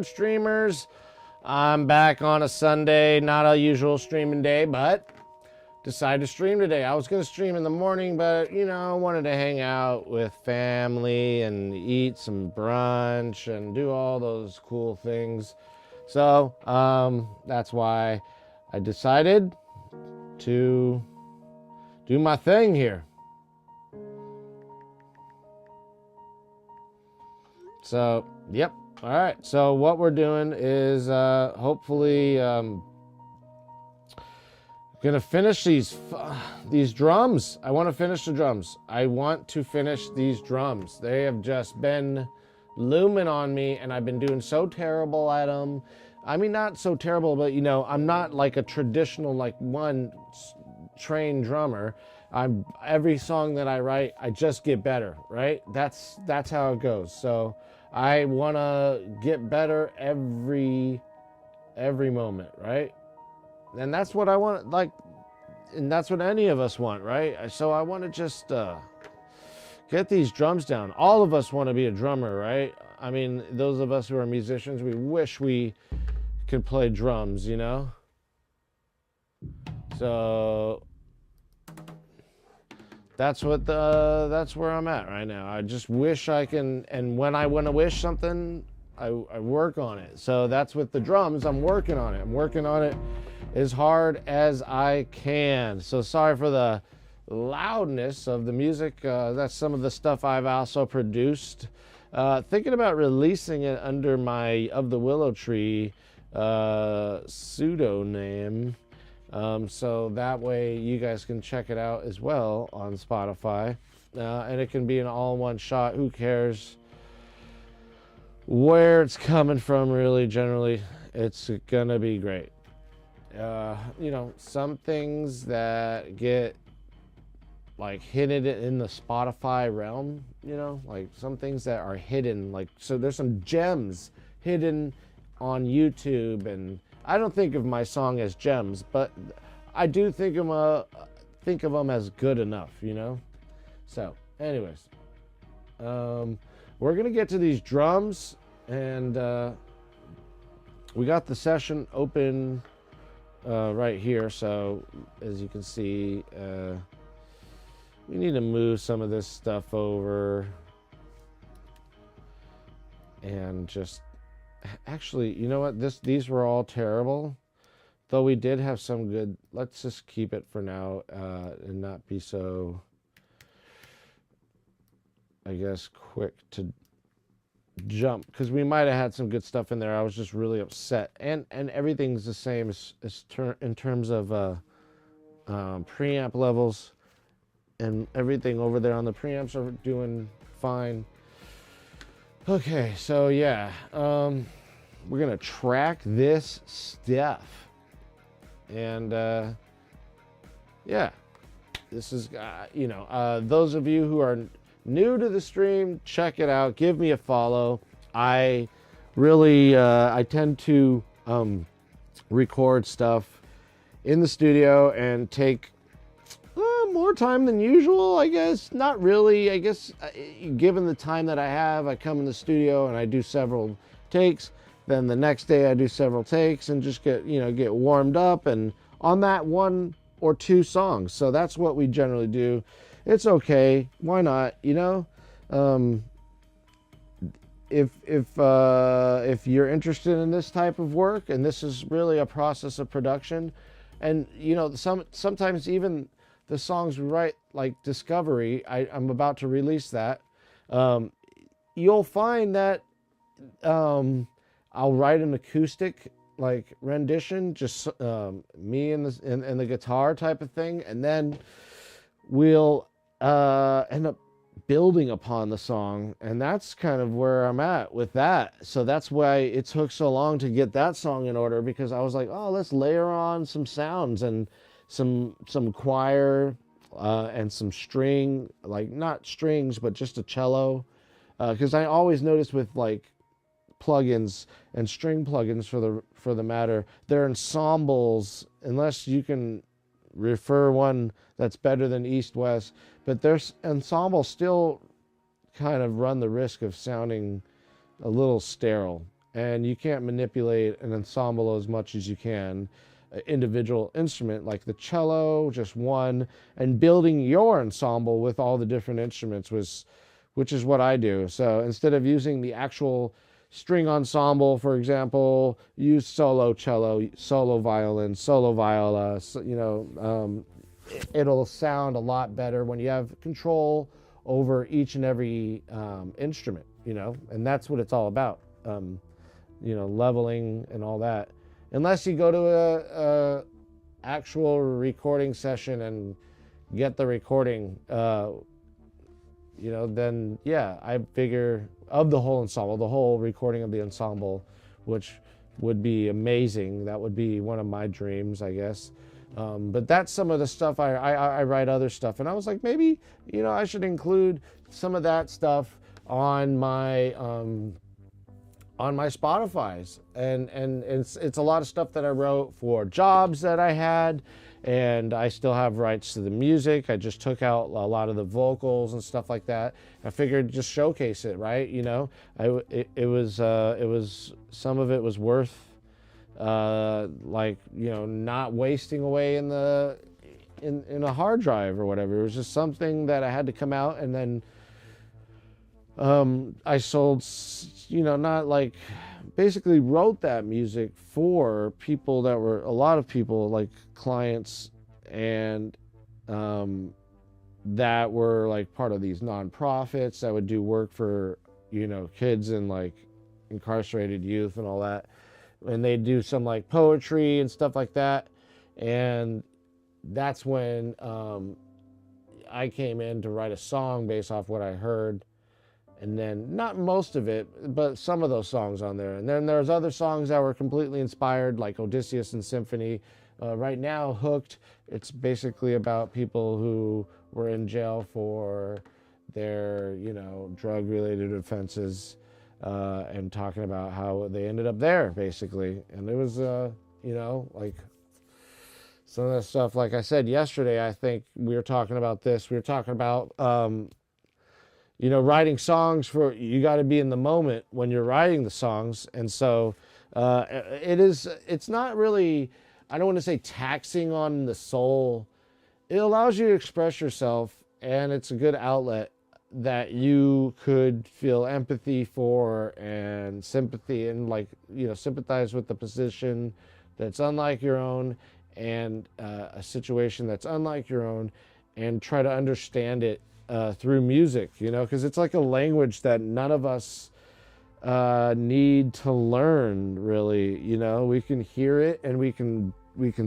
Streamers, I'm back on a Sunday, not a usual streaming day, but decided to stream today. I was going to stream in the morning, but I wanted to hang out with family and eat some brunch and do all those cool things. So that's why I decided to do my thing here. So yep. All right, so what we're doing is hopefully gonna finish these drums. I want to finish the drums. I want to finish these drums. They have just been looming on me, and I've been doing so terrible at them. I mean, not so terrible, but I'm not like a traditional trained drummer. Every song that I write, I just get better, right? That's how it goes. So I want to get better every moment, right? And that's what I want, and that's what any of us want, right? So I want to just get these drums down. All of us want to be a drummer, right? I mean, those of us who are musicians, we wish we could play drums, So that's where I'm at right now. I just wish I can, and when I want to wish something, I work on it. So that's with the drums. I'm working on it. I'm working on it as hard as I can. So sorry for the loudness of the music. That's some of the stuff I've also produced. Thinking about releasing it under my Of the Willow Tree pseudonym. So that way you guys can check it out as well on Spotify. And it can be an all-in-one shot. Who cares where it's coming from, really? Generally, it's gonna be great. Some things that get hidden in the Spotify realm, like some things that are hidden, so there's some gems hidden on YouTube, and I don't think of my song as gems, but I do think of them as good enough, So, anyways, we're gonna get to these drums, and we got the session open right here. So, as you can see, we need to move some of this stuff over, and just. Actually, you know what? These were all terrible, though we did have some good. Let's just keep it for now and not be so, I guess, quick to jump, because we might have had some good stuff in there. I was just really upset, and everything's the same in terms of preamp levels, and everything over there on the preamps are doing fine. Okay, so yeah, we're gonna track this stuff, and yeah, this is those of you who are new to the stream, check it out. Give me a follow. I really I tend to record stuff in the studio and take more time than usual, I guess. Not really. I guess given the time that I have, I come in the studio and I do several takes. Then the next day I do several takes and just get warmed up and on that one or two songs. So that's what we generally do. It's okay. Why not? If you're interested in this type of work, and this is really a process of production, and sometimes even the songs we write, like Discovery, I'm about to release that. You'll find that I'll write an acoustic rendition, just me and the guitar type of thing, and then we'll end up building upon the song, and that's kind of where I'm at with that. So that's why it took so long to get that song in order, because I was like, oh, let's layer on some sounds and some choir and some string, not strings, but just a cello, because I always notice with plugins and string plugins for the matter, they're ensembles, unless you can refer one that's better than East West, but their ensembles still kind of run the risk of sounding a little sterile. and you can't manipulate an ensemble as much as you can an individual instrument like the cello, just one, and building your ensemble with all the different instruments which is what I do. So instead of using the actual string ensemble, for example, use solo cello, solo violin, solo viola. It'll sound a lot better when you have control over each and every instrument, and that's what it's all about. Leveling and all that. Unless you go to a actual recording session and get the recording, then yeah, I figure of the whole ensemble, the whole recording of the ensemble, which would be amazing. That would be one of my dreams, I guess. But that's some of the stuff I write other stuff, and I was like, maybe I should include some of that stuff on my Spotify's, and it's a lot of stuff that I wrote for jobs that I had, and I still have rights to the music. I just took out a lot of the vocals and stuff like that. I figured just showcase it, right? It was some of it was worth not wasting away in a hard drive or whatever. It was just something that I had to come out, and then I sold, not like, basically wrote that music for people that were, a lot of people, like clients, and that were like part of these nonprofits that would do work for, kids and like incarcerated youth and all that. And they do some like poetry and stuff like that. And that's when I came in to write a song based off what I heard. And then, not most of it, but some of those songs on there. And then there's other songs that were completely inspired, like Odysseus and Symphony. Right now, Hooked, it's basically about people who were in jail for their, drug-related offenses, and talking about how they ended up there, basically. And it was, like some of the stuff, like I said yesterday, I think we were talking about this. We were talking about writing songs you got to be in the moment when you're writing the songs. And so it's not really, I don't want to say taxing on the soul. It allows you to express yourself, and it's a good outlet that you could feel empathy for and sympathy, and sympathize with the position that's unlike your own, and a situation that's unlike your own, and try to understand it through music, because it's like a language that none of us need to learn, really. We can hear it and we can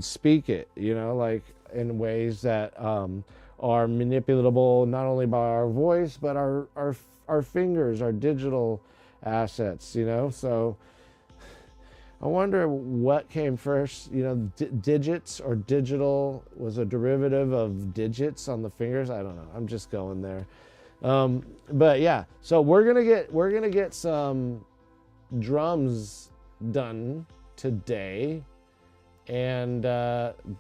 speak it, like in ways that are manipulatable, not only by our voice but our fingers, our digital assets, so I wonder what came first. Digits or digital was a derivative of digits on the fingers. I don't know. I'm just going there. But yeah, so we're gonna get some drums done today, and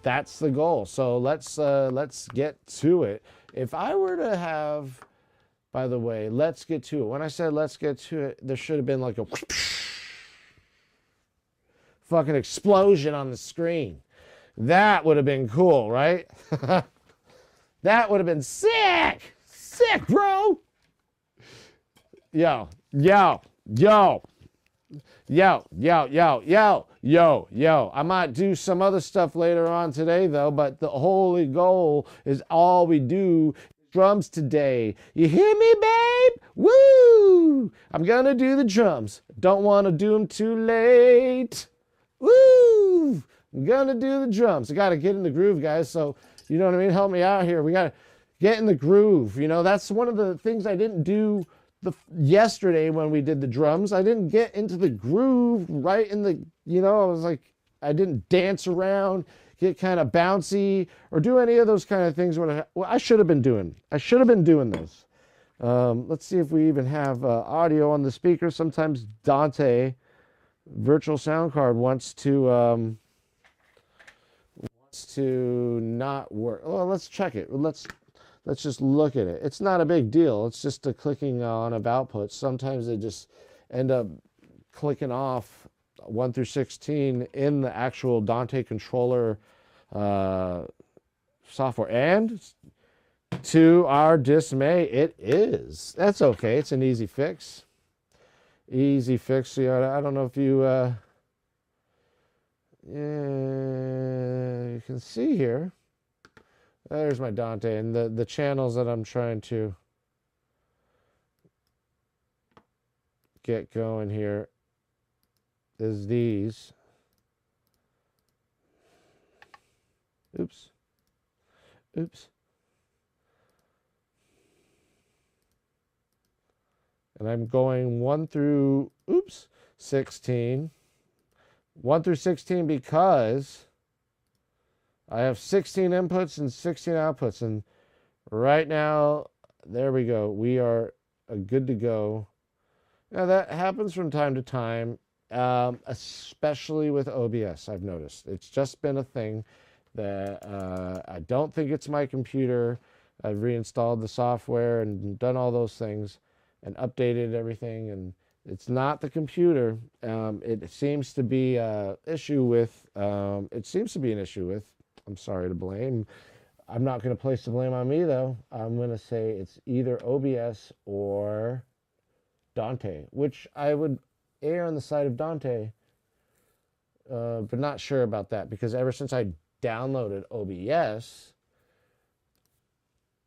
that's the goal. So let's get to it. If I were to have, by the way, let's get to it. When I said let's get to it, there should have been like a fucking explosion on the screen. That would have been cool, right? That would have been sick, bro. Yo. I might do some other stuff later on today, though, but the holy goal is all we do. Drums today. You hear me, babe? Woo! I'm gonna do the drums. Don't want to do them too late. Woo! I'm gonna do the drums. I gotta get in the groove, guys. So, you know what I mean? Help me out here. We gotta get in the groove. That's one of the things I didn't do yesterday when we did the drums. I didn't get into the groove right in the, I was like, I didn't dance around, get kind of bouncy, or do any of those kind of things when I should have been doing. I should have been doing those. Let's see if we even have audio on the speaker. Sometimes Dante, virtual sound card, wants to not work. Well, let's check it. Let's just look at it. It's not a big deal. It's just a clicking on of outputs. Sometimes they just end up clicking off 1 through 16 in the actual Dante controller software. And to our dismay, it is. That's okay. It's an easy fix. Easy fix. You know, I don't know if you you can see here. There's my Dante, and the channels that I'm trying to get going here is these. Oops. Oops. And I'm going 1 through, 16. 1 through 16 because I have 16 inputs and 16 outputs. And right now, there we go. We are good to go. Now, that happens from time to time, especially with OBS, I've noticed. It's just been a thing that I don't think it's my computer. I've reinstalled the software and done all those things and updated everything, and it's not the computer. It seems to be an issue with, I'm sorry to blame. I'm not going to place the blame on me, though. I'm going to say it's either OBS or Dante, which I would err on the side of Dante, but not sure about that, because ever since I downloaded OBS,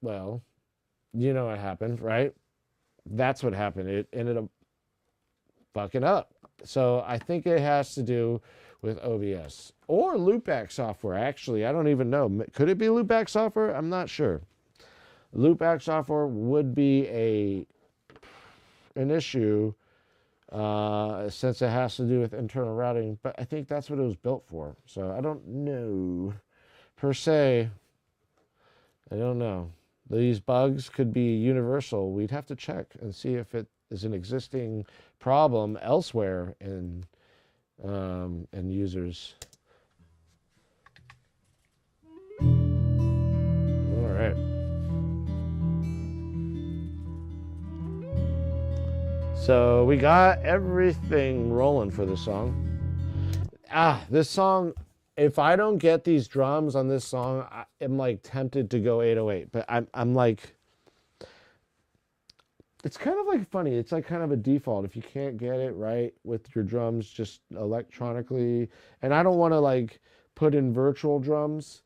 well, you know what happened, right? That's what happened. It ended up fucking up. So I think it has to do with OBS or loopback software. Actually, I don't even know. Could it be loopback software? I'm not sure. Loopback software would be an issue since it has to do with internal routing, but I think that's what it was built for. So I don't know per se. I don't know. These bugs could be universal. We'd have to check and see if it is an existing problem elsewhere in users. All right. So we got everything rolling for this song. This song, if I don't get these drums on this song, I'm like tempted to go 808, but I'm like, it's kind of like funny. It's like kind of a default if you can't get it right with your drums just electronically. And I don't want to like put in virtual drums,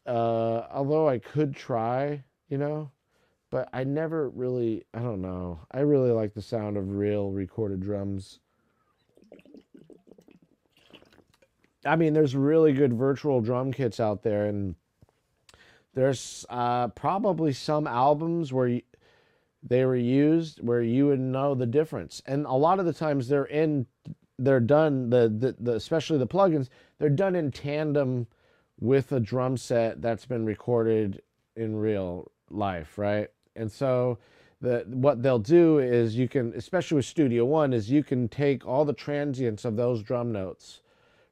although I could try, you know, but I never really, I don't know. I really like the sound of real recorded drums. I mean, there's really good virtual drum kits out there, and there's probably some albums where they were used where you would know the difference. And a lot of the times they're done, especially the plugins, they're done in tandem with a drum set that's been recorded in real life, right? And so what they'll do is you can, especially with Studio One, is you can take all the transients of those drum notes,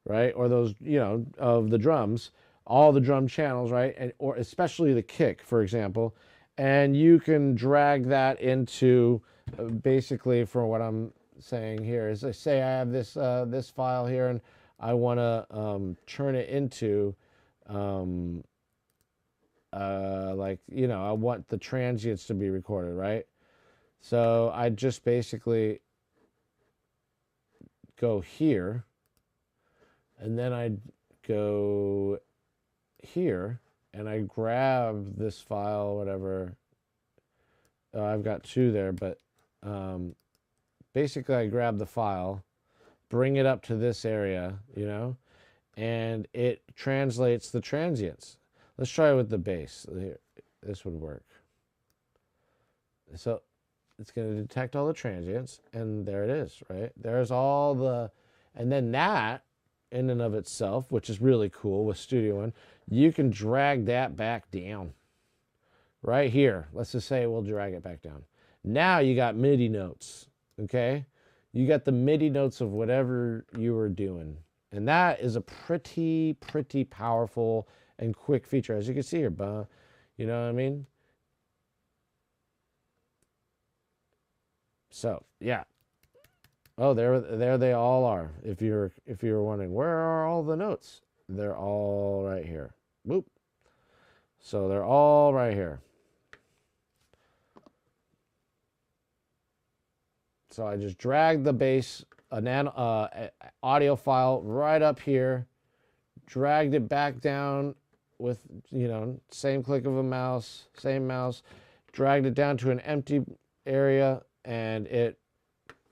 right? Or those, you know, of the drums, all the drum channels, right? And or especially the kick, for example, and you can drag that into basically, for what I'm saying here is, I say I have this this file here, and I want to turn it into like, you know, I want the transients to be recorded, right? So I just basically go here, and then I go here, and I grab this file, whatever. I've got two there, but basically I grab the file, bring it up to this area, you know, and it translates the transients. Let's try it with the bass. Here, this would work. So it's going to detect all the transients, and there it is, right? There's all the, and then that in and of itself, which is really cool with Studio One, you can drag that back down right here. Let's just say we'll drag it back down. Now you got MIDI notes, okay? You got the MIDI notes of whatever you were doing. And that is a pretty powerful and quick feature. As you can see here, you know what I mean? So, yeah. Oh, there they all are. If you're wondering, where are all the notes? They're all right here. Boop. So they're all right here. So I just dragged the bass, audio file right up here, dragged it back down with, same click of a mouse, same mouse, dragged it down to an empty area, and it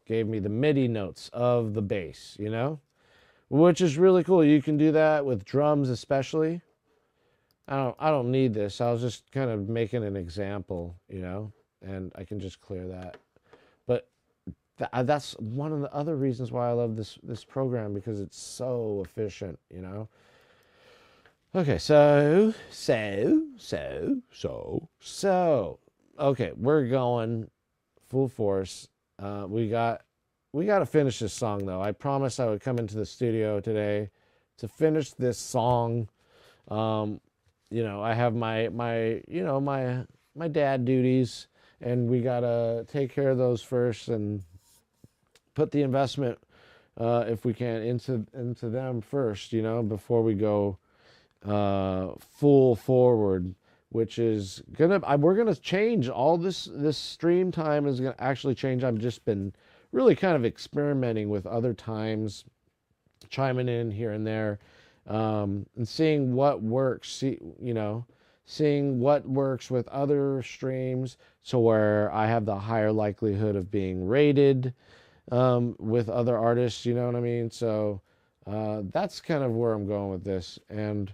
gave me the MIDI notes of the bass, which is really cool. You can do that with drums especially. I don't need this. I was just kind of making an example, and I can just clear that. But that's one of the other reasons why I love this program, because it's so efficient, Okay, so okay, we're going full force. We got to finish this song though. I promised I would come into the studio today to finish this song. I have my dad duties, and we gotta take care of those first and put the investment, if we can, into them first, before we go full forward, which is we're gonna change all this stream time is gonna actually change. I've just been really kind of experimenting with other times, chiming in here and there, and seeing what works, seeing what works with other streams, so where I have the higher likelihood of being rated with other artists, you know what I mean? So that's kind of where I'm going with this. And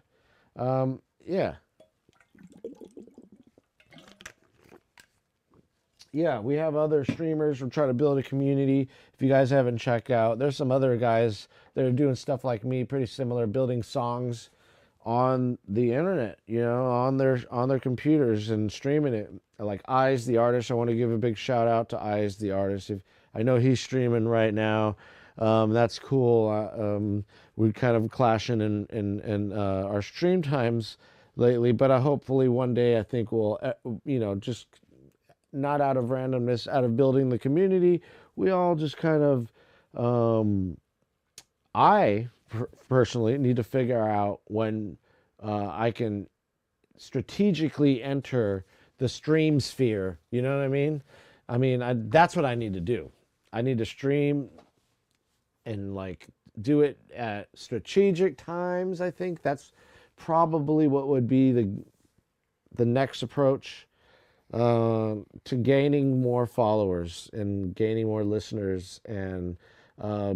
yeah, we have other streamers. We're trying to build a community. If you guys haven't checked out, there's some other guys that are doing stuff like me, pretty similar, building songs on the internet, on their computers and streaming it. Like Eyes the Artist. I want to give a big shout out to Eyes the Artist. If I know he's streaming right now. That's cool. We're kind of clashing in our stream times lately, but hopefully one day I think we'll, just not out of randomness, out of building the community, we all just kind of, I personally need to figure out when I can strategically enter the stream sphere. You know what I mean? That's what I need to do. I need to stream and do it at strategic times. I think that's probably what would be the next approach to gaining more followers and gaining more listeners and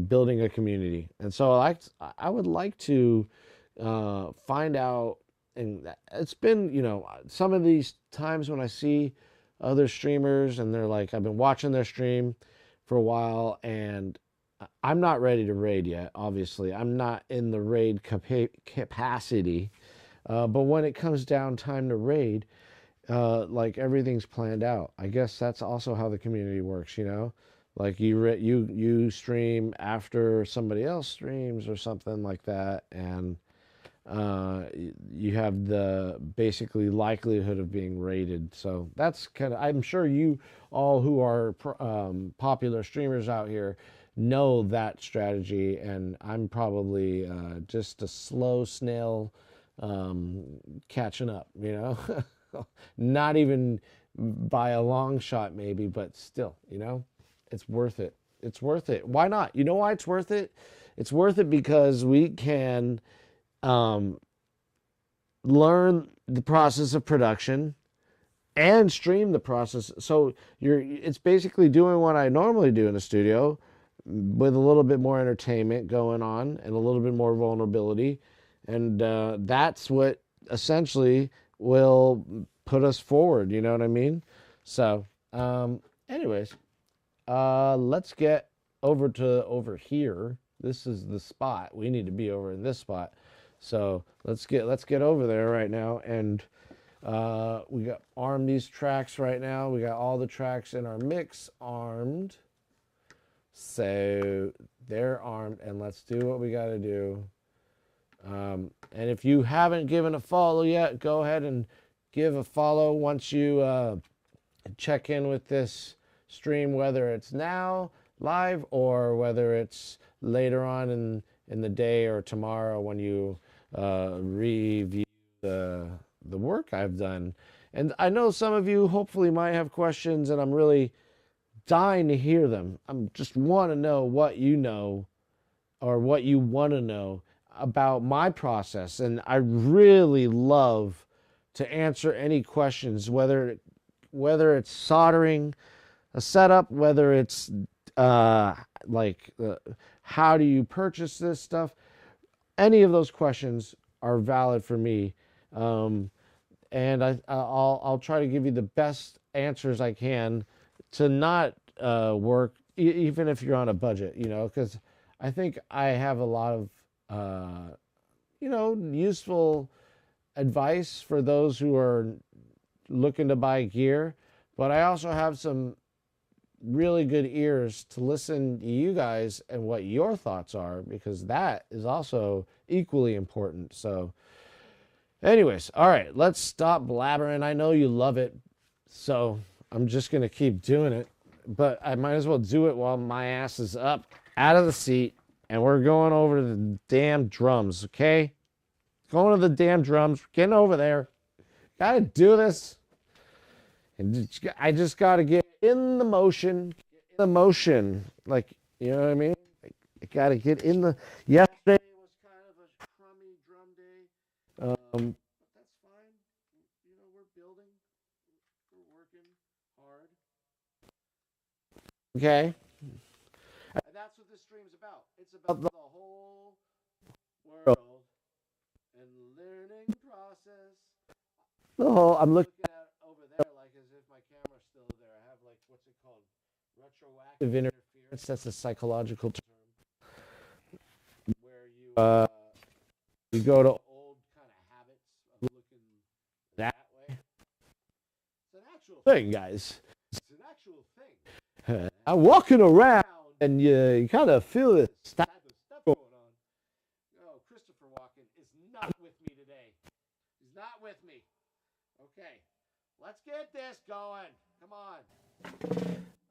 building a community. And so I would like to find out, and it's been, some of these times when I see other streamers and they're like, I've been watching their stream for a while and I'm not ready to raid yet. Obviously, I'm not in the raid capacity. But when it comes down time to raid, everything's planned out. I guess that's also how the community works, Like you stream after somebody else streams or something like that, and you have the basically likelihood of being rated. So that's kind of, I'm sure you all who are popular streamers out here know that strategy, and I'm probably just a slow snail catching up, not even by a long shot maybe, but still, it's worth it. It's worth it. Why not? You know why it's worth it? It's worth it because we can learn the process of production and stream the process. So it's basically doing what I normally do in a studio with a little bit more entertainment going on and a little bit more vulnerability. And that's what essentially will put us forward. You know what I mean? So anyways, let's get over here. This is the spot. We need to be over in this spot. So let's get over there right now, and we got armed these tracks right now. We got all the tracks in our mix armed. So they're armed, and let's do what we got to do. And if you haven't given a follow yet, go ahead and give a follow once you check in with this stream, whether it's now, live or whether it's later on in the day or tomorrow when you review the work I've done. And I know some of you hopefully might have questions, and I'm really dying to hear them. I'm just want to know what you know or what you want to know about my process. And I really love to answer any questions, whether it's soldering a setup, whether it's like how do you purchase this stuff. Any of those questions are valid for me. And I'll try to give you the best answers I can to not work, even if you're on a budget, you know, because I think I have a lot of, you know, useful advice for those who are looking to buy gear, but I also have some really good ears to listen to you guys and what your thoughts are, because that is also equally important. So anyways, all right, let's stop blabbering. I know you love it, so I'm just going to keep doing it, but I might as well do it while my ass is up out of the seat, and we're going over to the damn drums, okay? Going to the damn drums, getting over there. Got to do this. And I just got to get in the motion, like, you know what I mean? I got to get in the, yesterday was kind of a crummy drum day. But that's fine. You know, we're building, we're working hard. Okay. And that's what this stream's about. It's about the whole world and learning process. The whole, I'm looking at over there like as if my camera's still there. I have like, what's it called? Retroactive interference. That's a psychological term where you go to old kind of habits of looking that way. It's an actual thing, guys. It's an actual thing. I'm walking around and you kind of feel this type of stuff going on. Oh, Christopher Walken is not with me today. He's not with me. Okay, let's get this going. Come on.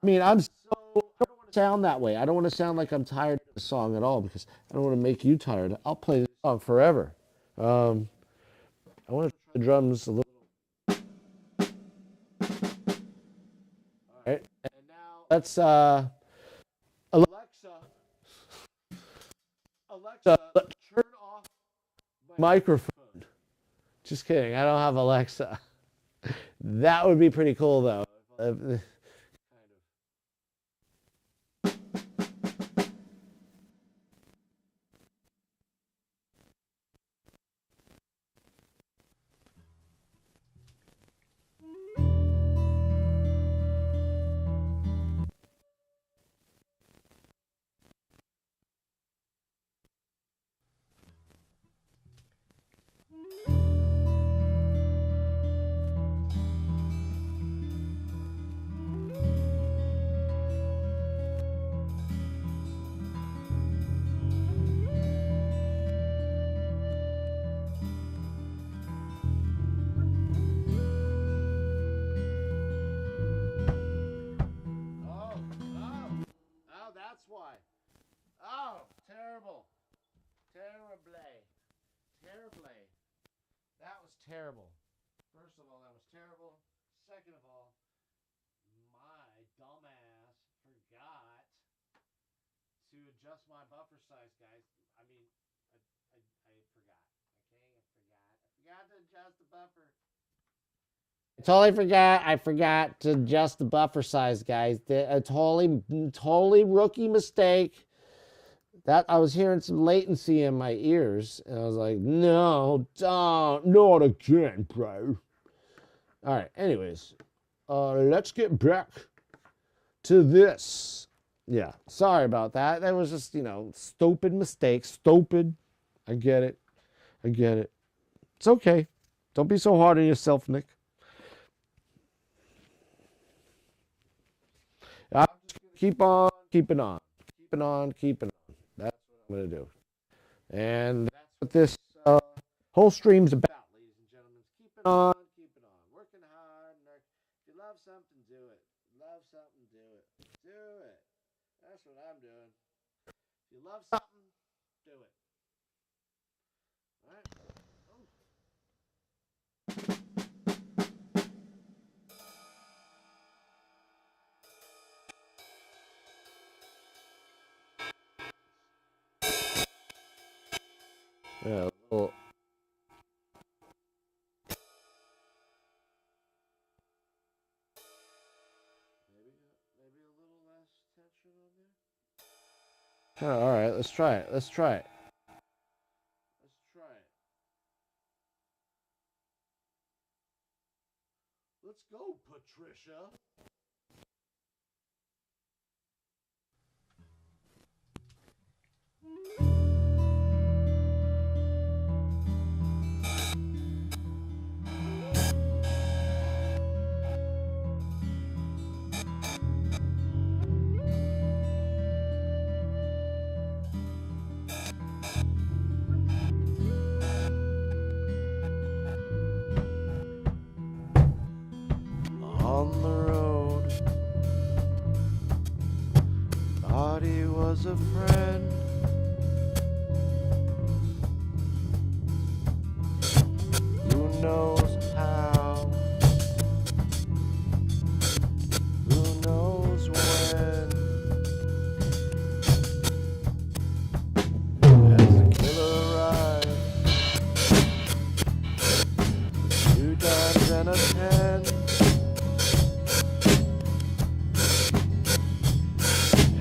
I mean, I don't want to sound that way. I don't want to sound like I'm tired of the song at all, because I don't want to make you tired. I'll play this song forever. I want to try the drums a little. All right, and now let's Alexa, turn off my microphone. Just kidding. I don't have Alexa. That would be pretty cool, though. Oh, that's why. Oh, terrible. Terrible. That was terrible. First of all, that was terrible. Second of all, my dumbass forgot to adjust my buffer size, guys. I mean, I forgot. Okay, I forgot to adjust the buffer. I totally forgot. I forgot to adjust the buffer size, guys. A totally rookie mistake. That I was hearing some latency in my ears, and I was like, "No, don't, not again, bro." All right. Anyways, let's get back to this. Yeah, sorry about that. That was just, you know, stupid mistake. Stupid. I get it. It's okay. Don't be so hard on yourself, Nick. I'm just gonna keep on keeping on. That's what I'm gonna do. And that's what this whole stream's about, ladies and gentlemen. Keeping on, working hard. If you love something, do it. Do it. That's what I'm doing. If you love something, do it. All right. Oh. Yeah, a little. Maybe a little less tension on there. Oh, all right, let's try it. Let's try it. Let's try it. Let's go, Patricia. On the road, thought he was a friend. Who knows how? Who knows when? As the killer arrived, 2 times and a 10.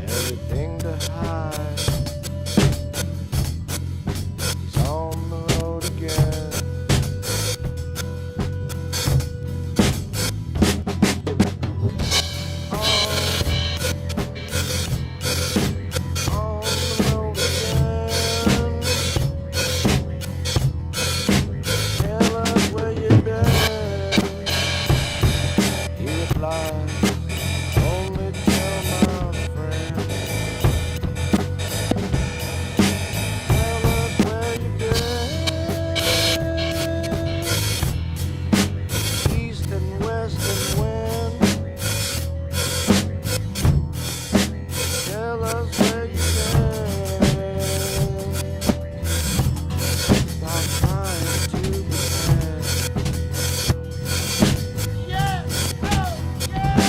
Everything to hide. He's on the road again. On the road again. Tell us where you've been. He replied, only tell my friend. Tell us where you've been. East and west and when. Tell us where you've been. Stop trying to pretend. Yeah, no, yeah.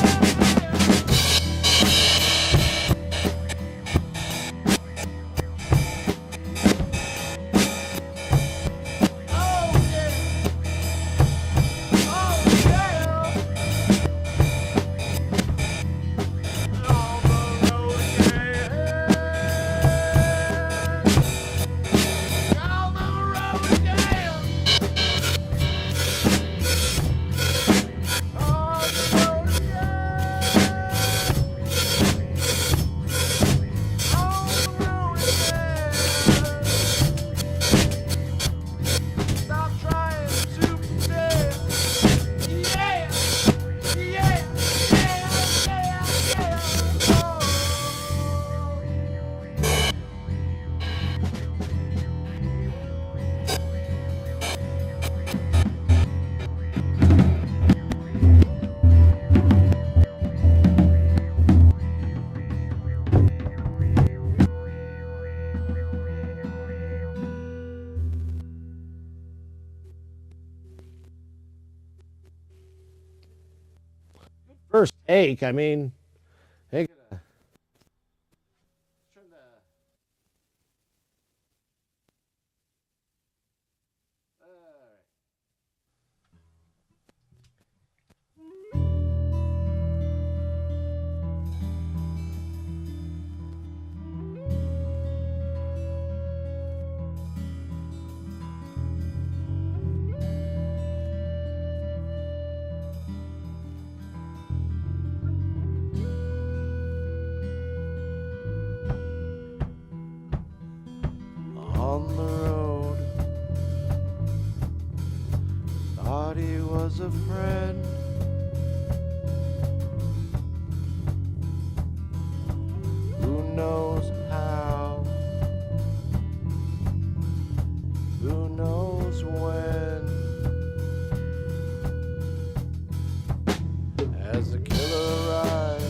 Oh yeah, oh yeah. On the road again. On the road again. On the road again. On the road again. Stop trying to pretend. Yeah, yeah, yeah, yeah, yeah. Oh. First take, I mean, hey, turn the. All right. On the road, thought he was a friend. Who knows how? Who knows when? As the killer arrived,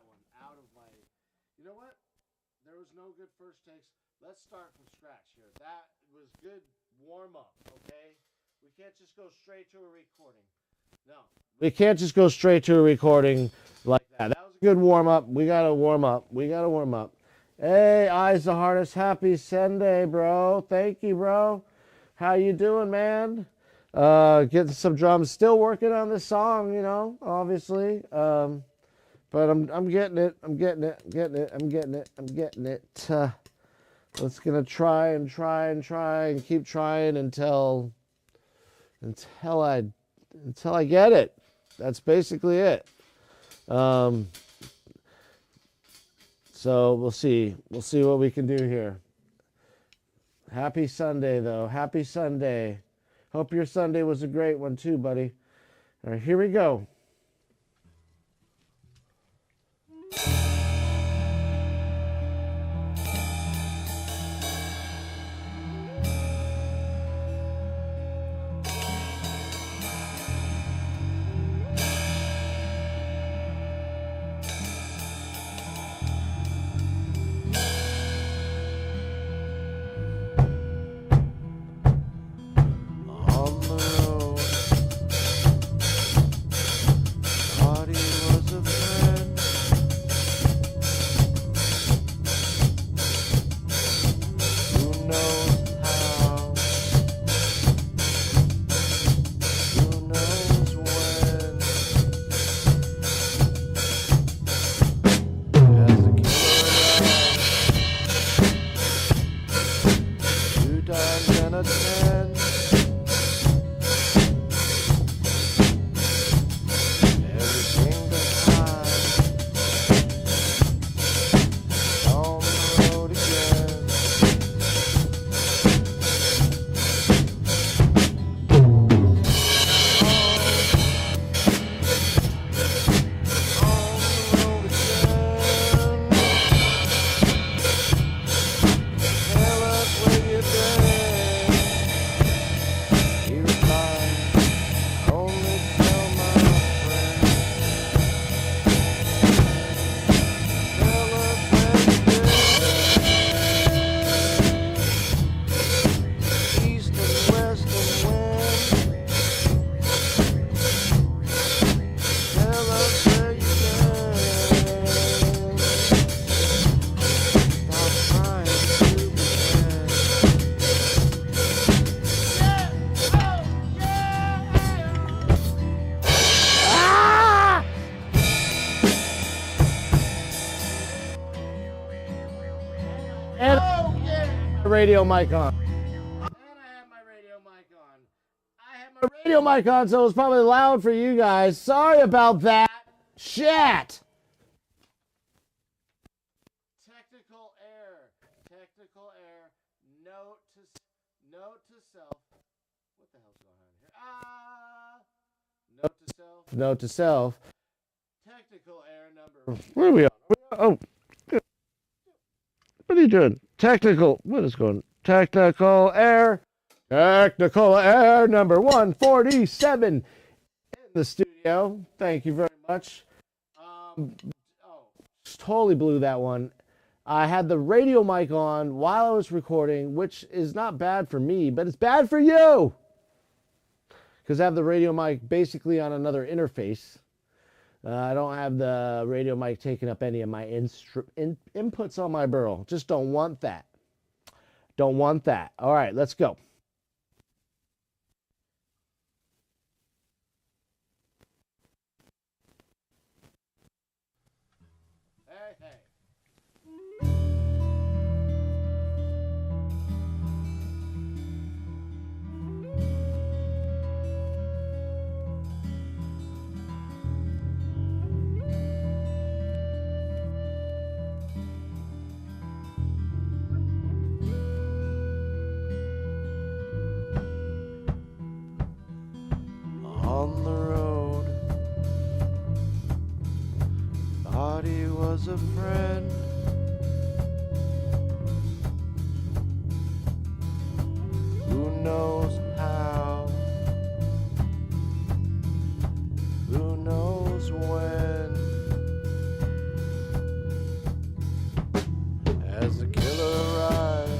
one out of my. You know what? There was no good first takes. Let's start from scratch here. That was good warm up, okay? We can't just go straight to a recording. No. We can't just go straight to a recording like that. That was a good warm up. We got to warm up. We got to warm up. Hey, Eyes the Hardest. Happy Sunday, bro. Thank you, bro. How you doing, man? Getting some drums. Still working on this song, you know, obviously. But I'm getting it. I'm getting it. I'm getting it. I'm getting it. I'm getting it. Let's gonna try and keep trying until I get it. That's basically it. So we'll see. We'll see what we can do here. Happy Sunday, though. Happy Sunday. Hope your Sunday was a great one, too, buddy. All right, here we go. Radio mic on. And I have my radio mic on. I have my radio mic on, so it was probably loud for you guys. Sorry about that. Chat. Technical error. Technical error. Note to self. What the hell's going on here? Note to self. Note to self. Technical error number. Where are we on? Oh. What are you doing? What is going? Technical error number 147 in the studio. Thank you very much. Totally blew that one. I had the radio mic on while I was recording, which is not bad for me, but it's bad for you. Because I have the radio mic basically on another interface. I don't have the radio mic taking up any of my inputs on my BURL. Just don't want that. Don't want that. All right, let's go. Hey, hey. On the road, thought he was a friend. Who knows how? Who knows when? As the killer arrives,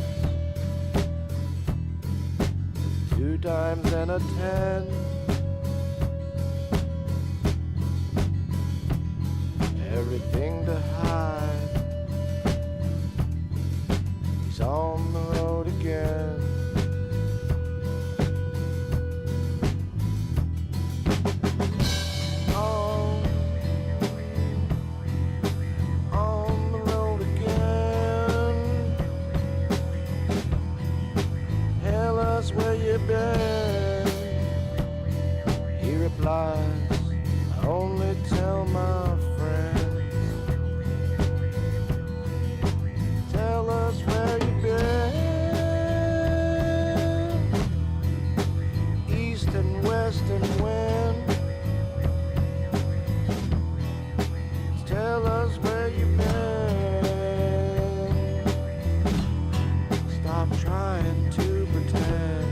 2 times and a 10. Everything to hide. He's on the road again. On the road again. Tell us where you've been. He replies, I only tell my friends. Tell us where you've been. East and west and when. Tell us where you've been. Stop trying to pretend.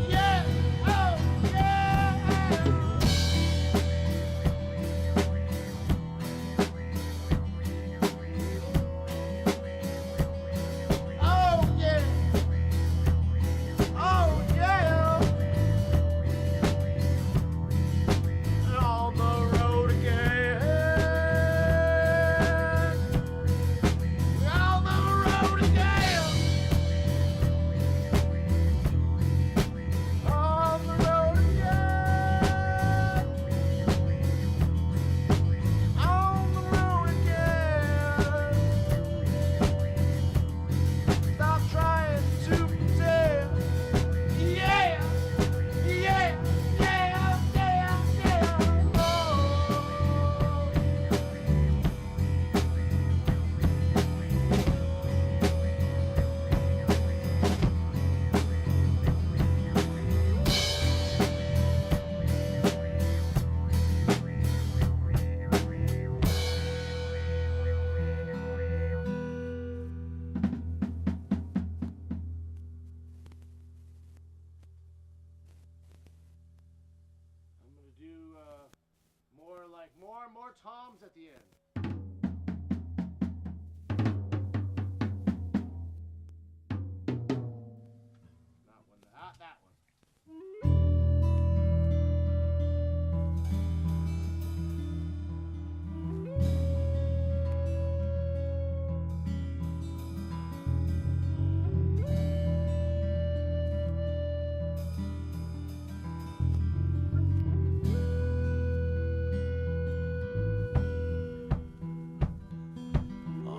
Yeah, oh yeah. Oh yeah. Oh yeah. On the road again. On the road again. On the road again. On the road again. Stop trying to pretend. Yeah, yeah, yeah, yeah, yeah. Oh. I'm gonna do more toms at the end. Not one, that one.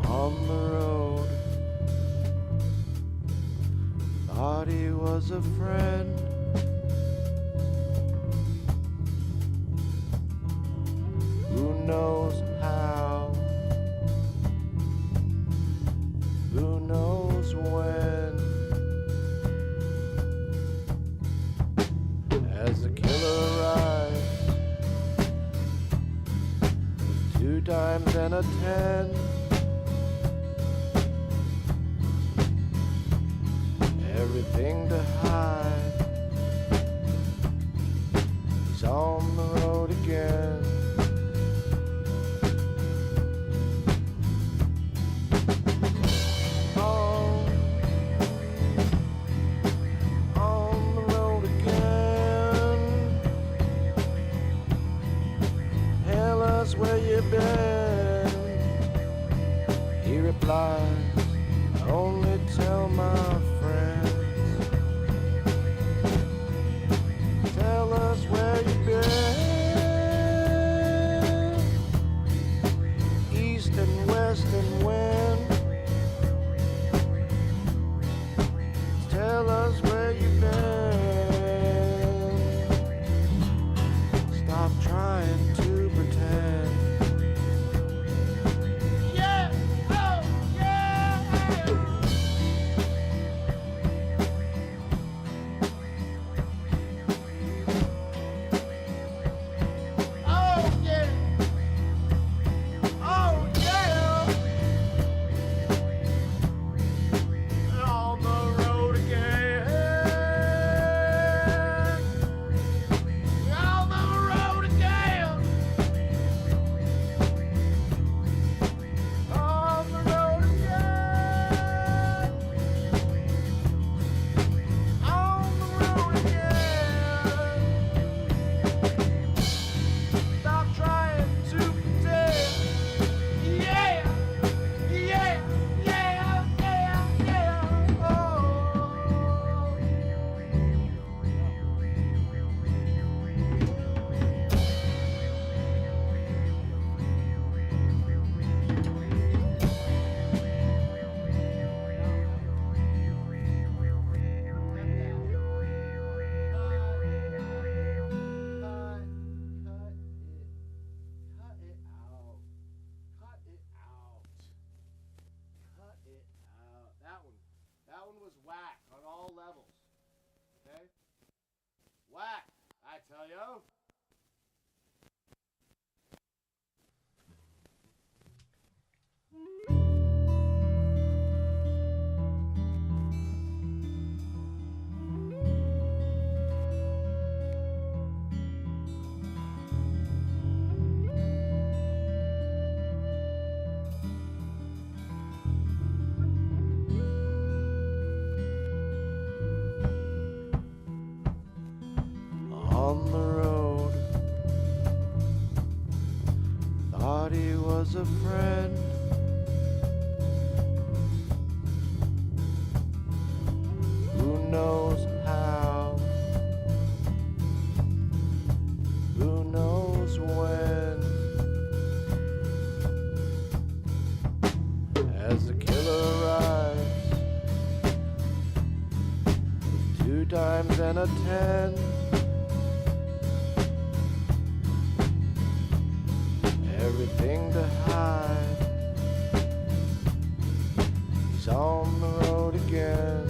On the road, thought he was a friend. Who knows how? Who knows when? As the killer arrives, 2 times and a 10. Everything to hide. He's on the road again. On the road again. Tell us where you've been. He replies, I only tell my friends. Tell us where you've been. East and west and when. Tell us where you've been. Stop trying to pretend. Yeah, oh yeah. tell you. On the road, thought he was a friend. Who knows how? Who knows when? As the killer arrives, with 2 times and a 10. Everything to hide. He's on the road again.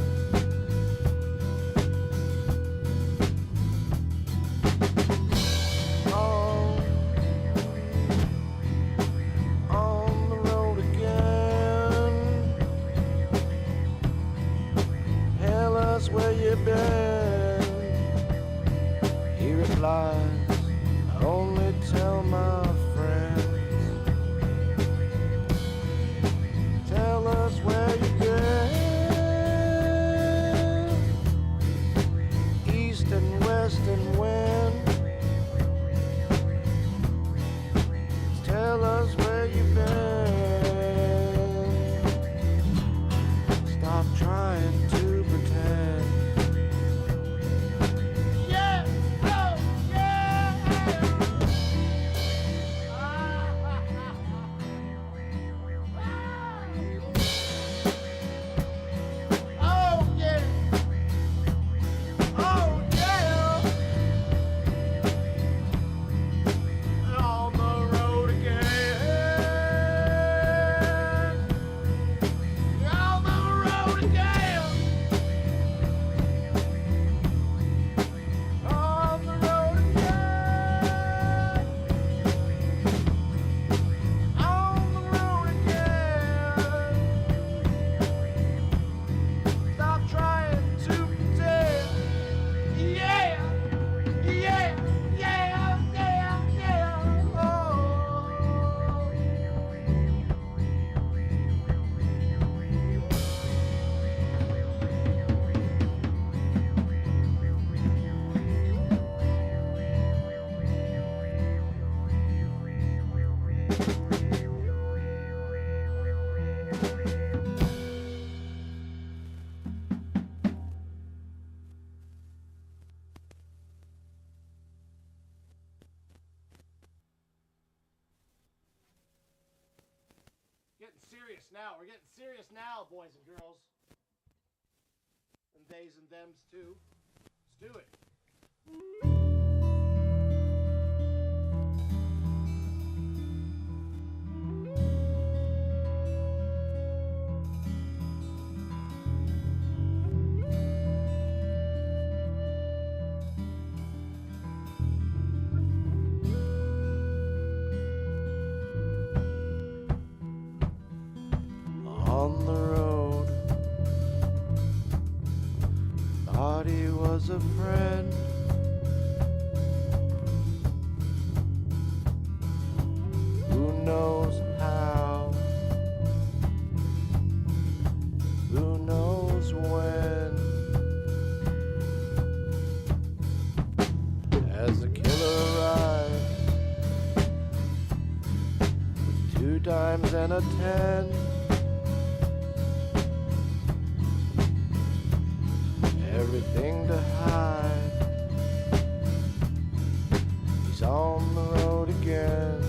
On the road again. Tell us where you've been. He replies, I only tell my friends. Tell us where you've been. East and west and when. Tell us where you've been. Stop trying to pretend. Yeah, oh, yeah. Oh, yeah. Oh, yeah. On the road again. On the road again. On the road again. On the road again. Stop trying to pretend. Yeah, yeah, yeah, yeah, yeah. Oh. Getting serious now. We're getting serious now, boys and girls. And theys and thems too. Let's do it. On the road, thought he was a friend. Who knows how? Who knows when? As the killer arrives, with 2 times and a 10. Everything to hide. He's on the road again.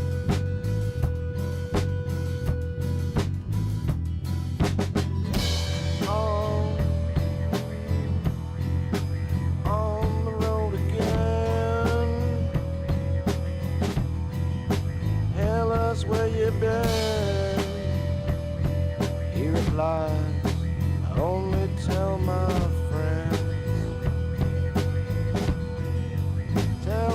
On the road again. Tell us where you've been. He replies, I only tell my friends. Tell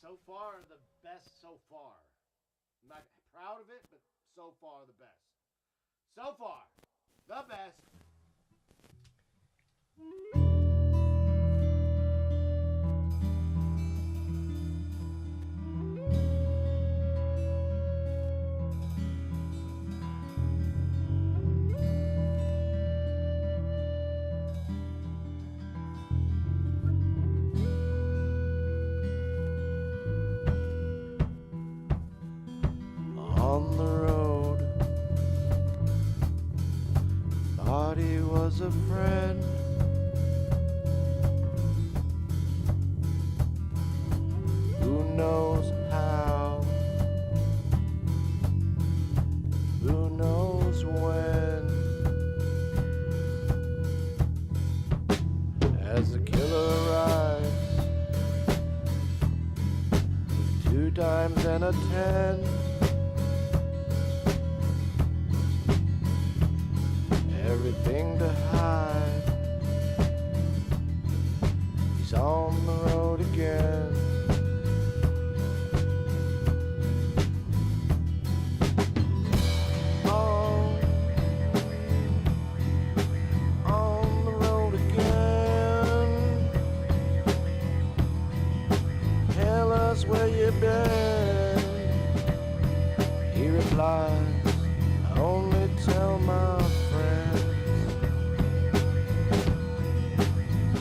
So far, the best so far. I'm not proud of it, but so far, the best. So far, the best. On the road, thought he was a friend. Who knows how? Who knows when? As the killer arrives, 2 times and a 10. Everything to hide. He's on the road again. On the road again. Tell us where you've been. He replies, I only tell my friends.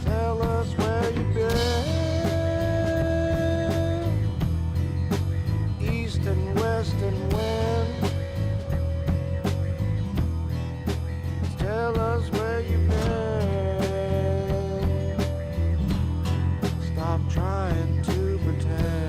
Tell us where you've been, east and west and when. Tell us where you've been. Stop trying to pretend.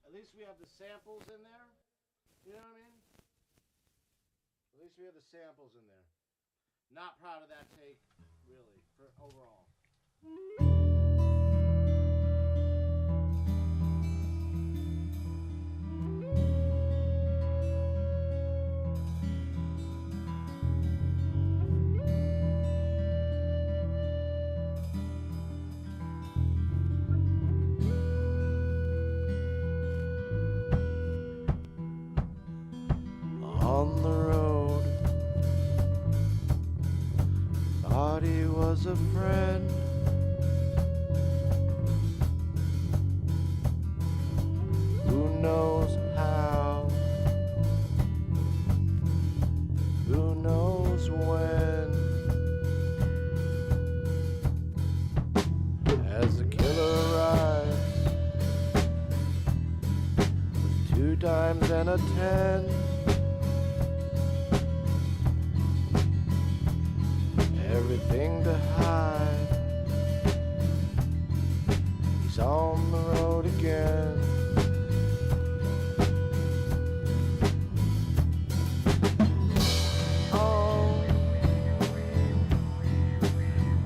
At least we have the samples in there. You know what I mean? At least we have the samples in there. Not proud of that take, really, for overall. On the road, thought he was a friend. Who knows how? Who knows when? As the killer arrives, with 2 times and a 10. Everything to hide. He's on the road again.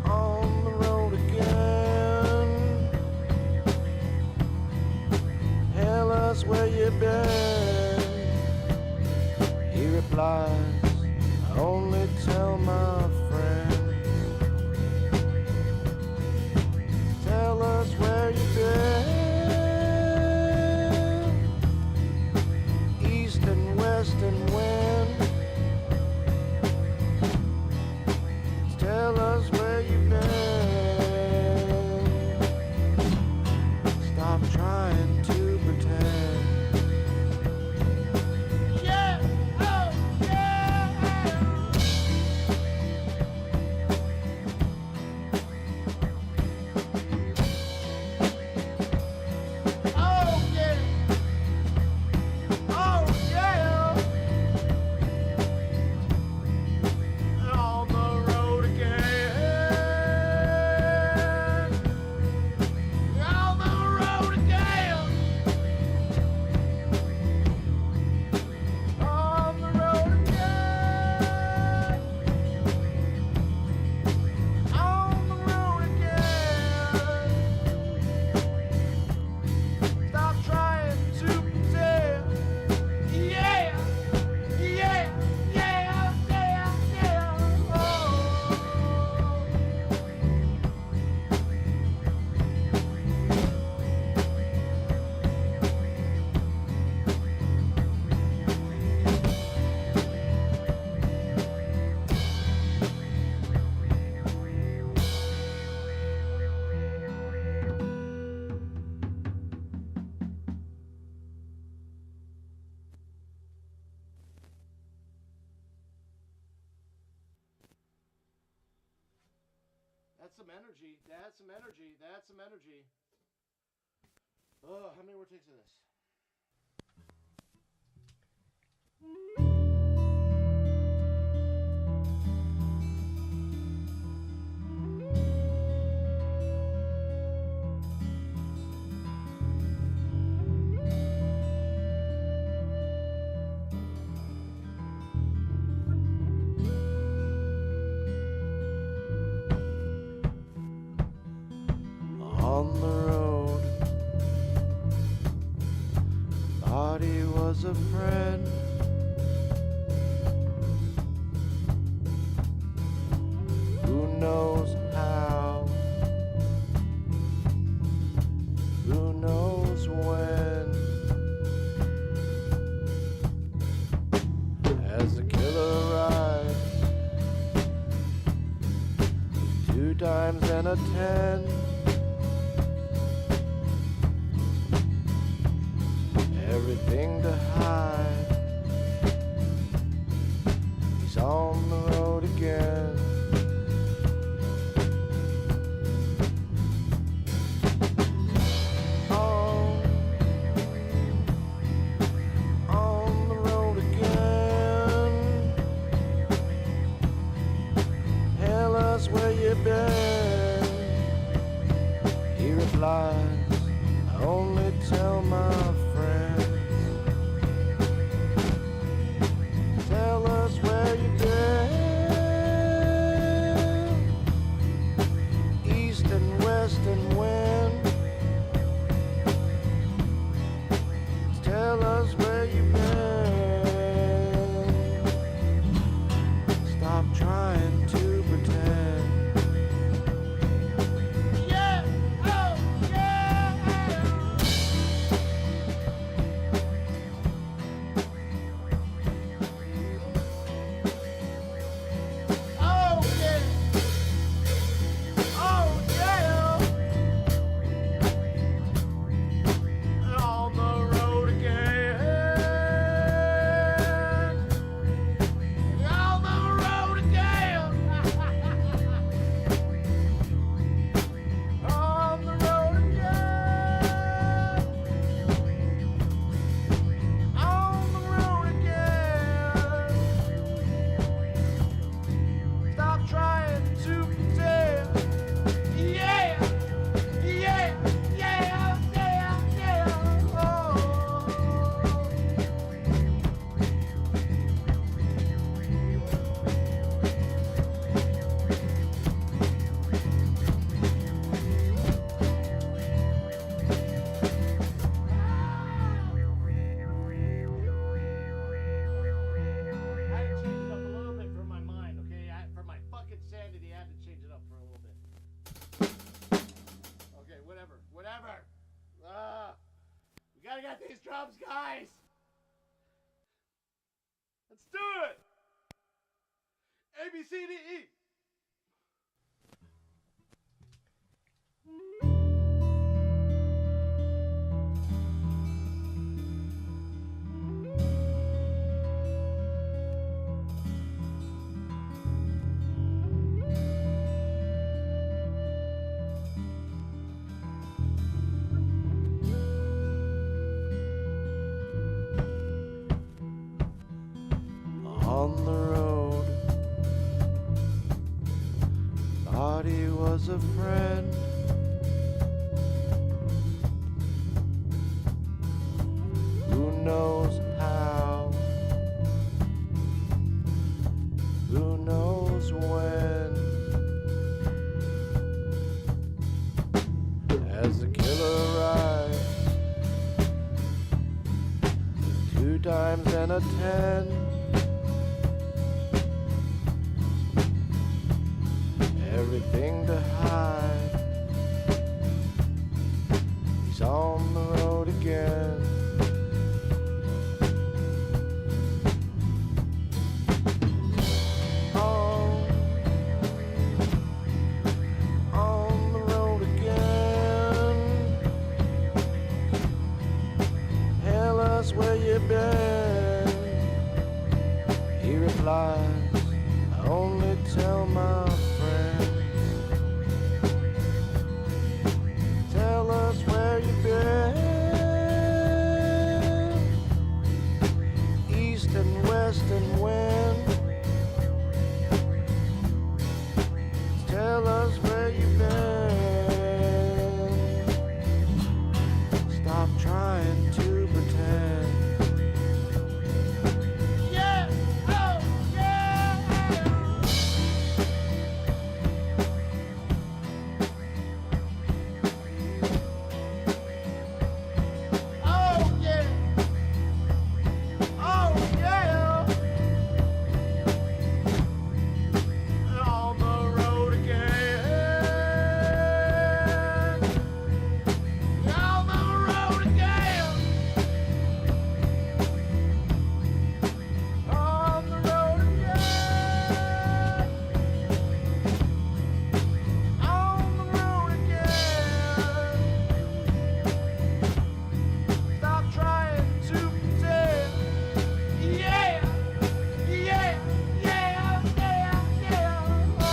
On the road again. Tell us where you've been. He replies, I only tell my friends. western wind. Tell us where you've been. Stop trying to pretend. Yeah, oh yeah. Oh yeah. Oh yeah. On the road again. On the road again. On the road again. On the road again. Stop trying to pretend. Yeah, yeah, yeah, yeah, yeah. Oh. That's some energy. That's some energy. That's some energy. Oh, how many more takes of this? On the road, thought he was a friend. Who knows how? Who knows when? As the killer arrives, 2 times and a 10. Everything to hide. He's on the road again. On the road again. Tell us where you've been. He replies, I only tell my friends. Tell us where you've been. East and west and wind. Tell us where you've been. Stop trying to pretend. Yeah, oh yeah. Oh yeah. Oh yeah. On the road again. On the road again. On the road again. On the road again. Stop trying to pretend. Yeah, yeah, yeah, yeah, yeah. Oh. I had to change it up a little bit for my mind, okay? For my fucking sanity, I had to change it up for a little bit. Okay, whatever. We gotta get these drums, guys! C, D, E. On the road, thought he was a friend. Who knows how? Who knows when? As the killer arrives, 2 times and a 10. Everything to hide. He's on the road again. On the road again. Tell us where you've been. He replies, I only tell my friends. Tell us where you've been. East and west and when. Tell us where you've been. Stop trying to pretend. Yeah, oh, yeah. Oh, yeah. Oh, yeah. On the road again. On the road again. On the road again. On the road again. Stop trying to pretend. Yeah, yeah, yeah, yeah, yeah. Oh.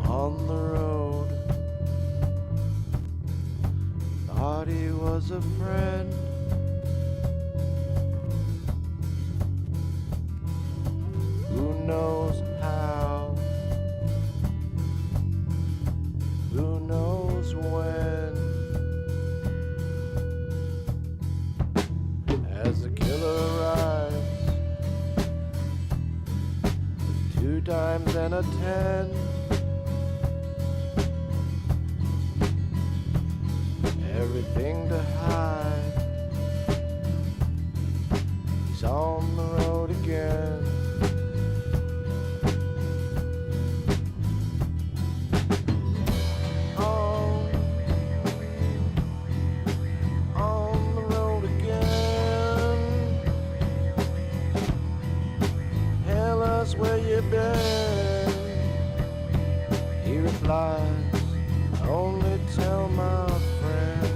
On the road, thought he was a friend. Who knows how? Who knows when? As the killer arrives, 2 times and a 10. Everything to hide. He's on the road again. On the road again. Tell us where you've been. He replies, I only tell my friends.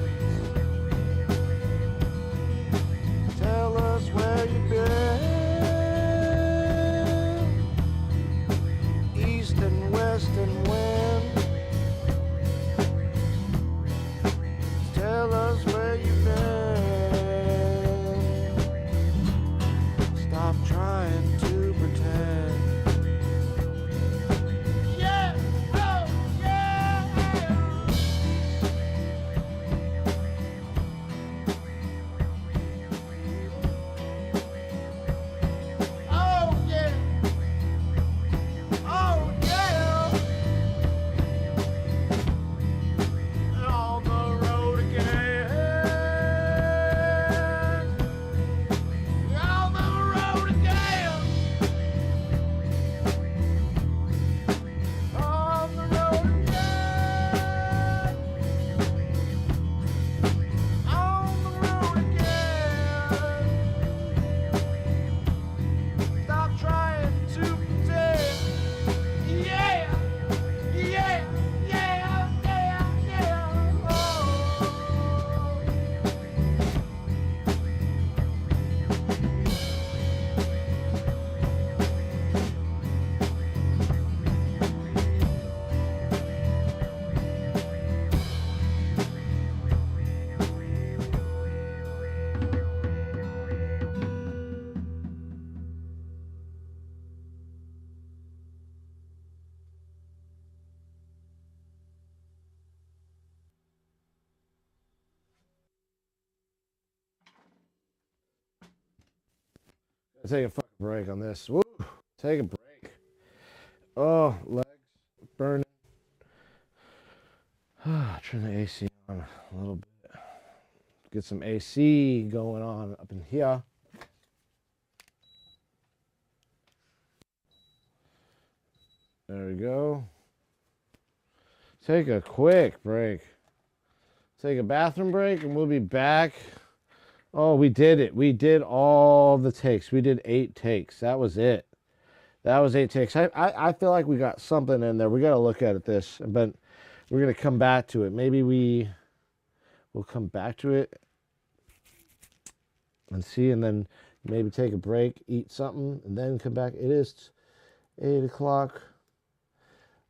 Take a fucking break on this. Woo! Take a break. Oh, legs burning. Turn the AC on a little bit. Get some AC going on up in here. There we go. Take a quick break. Take a bathroom break and we'll be back. Oh, we did it. We did all the takes. We did 8 takes. That was it. That was 8 takes. I feel like we got something in there. We got to look at this, but we're going to come back to it. Maybe we'll come back to it and see, and then maybe take a break, eat something, and then come back. It is 8 o'clock.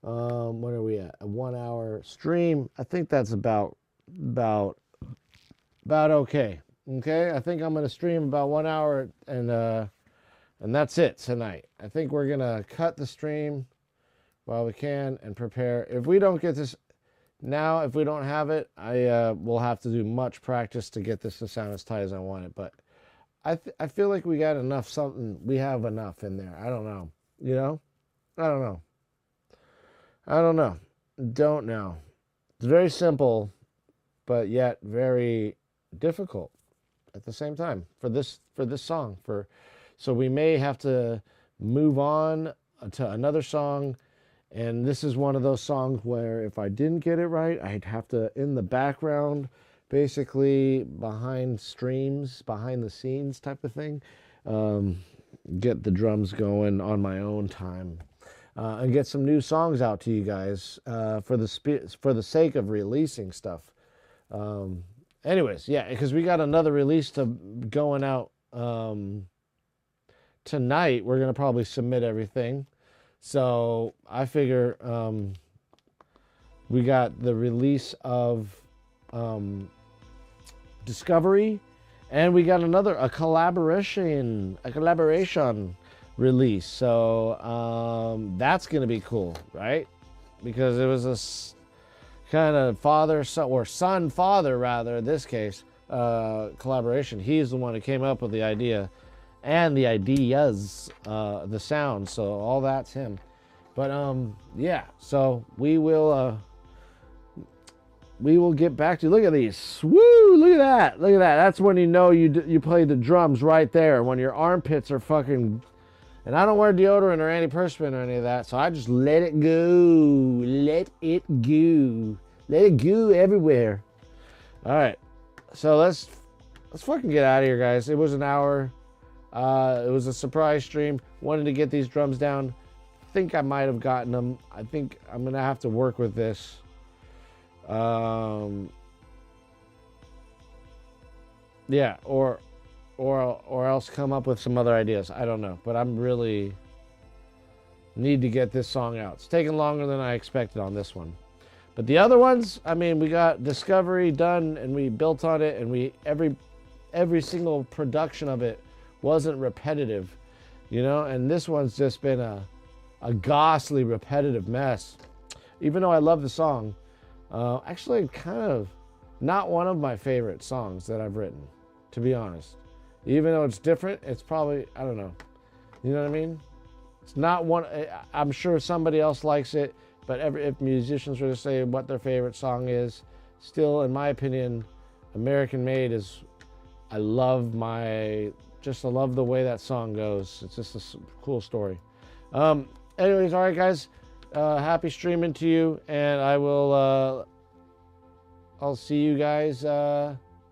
What are we at? A 1 hour stream. I think that's about okay. Okay, I think I'm gonna stream about 1 hour, and that's it tonight. I think we're gonna cut the stream while we can and prepare. If we don't get this now, if we don't have it, I will have to do much practice to get this to sound as tight as I want it. But I feel like we got enough. We have enough in there. I don't know. You know, I don't know. Don't know. It's very simple, but yet very difficult at the same time for this song. So we may have to move on to another song, and this is one of those songs where if I didn't get it right, I'd have to, in the background, basically behind streams, behind the scenes type of thing, get the drums going on my own time. And get some new songs out to you guys for the sake of releasing stuff. Anyways, yeah, because we got another release going out tonight. We're gonna probably submit everything, so I figure we got the release of Discovery, and we got a collaboration release. So that's gonna be cool, right? Because it was a kind of son-father rather, in this case, collaboration. He's the one who came up with the idea and the ideas, the sound. So all that's him. But yeah. So we will get back to. Look at these. Woo! Look at that. Look at that. That's when you know you played the drums right there. When your armpits are fucking. And I don't wear deodorant or antiperspirant or any of that, so I just let it go. Let it go. Let it go everywhere. All right. So let's fucking get out of here, guys. It was an hour. It was a surprise stream. Wanted to get these drums down. Think I might have gotten them. I think I'm going to have to work with this. Yeah, or else come up with some other ideas. I don't know, but I'm really need to get this song out. It's taking longer than I expected on this one, but the other ones, I mean, we got Discovery done and we built on it, and every single production of it wasn't repetitive, you know. And this one's just been a ghastly repetitive mess. Even though I love the song, actually, kind of not one of my favorite songs that I've written, to be honest. Even though it's different, it's probably, I don't know. You know what I mean? It's not one, I'm sure somebody else likes it, but if musicians were to say what their favorite song is, still, in my opinion, American Made is, I love the way that song goes. It's just a cool story. Anyways, all right, guys. Happy streaming to you, and I'll see you guys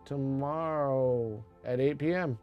tomorrow at 8 p.m.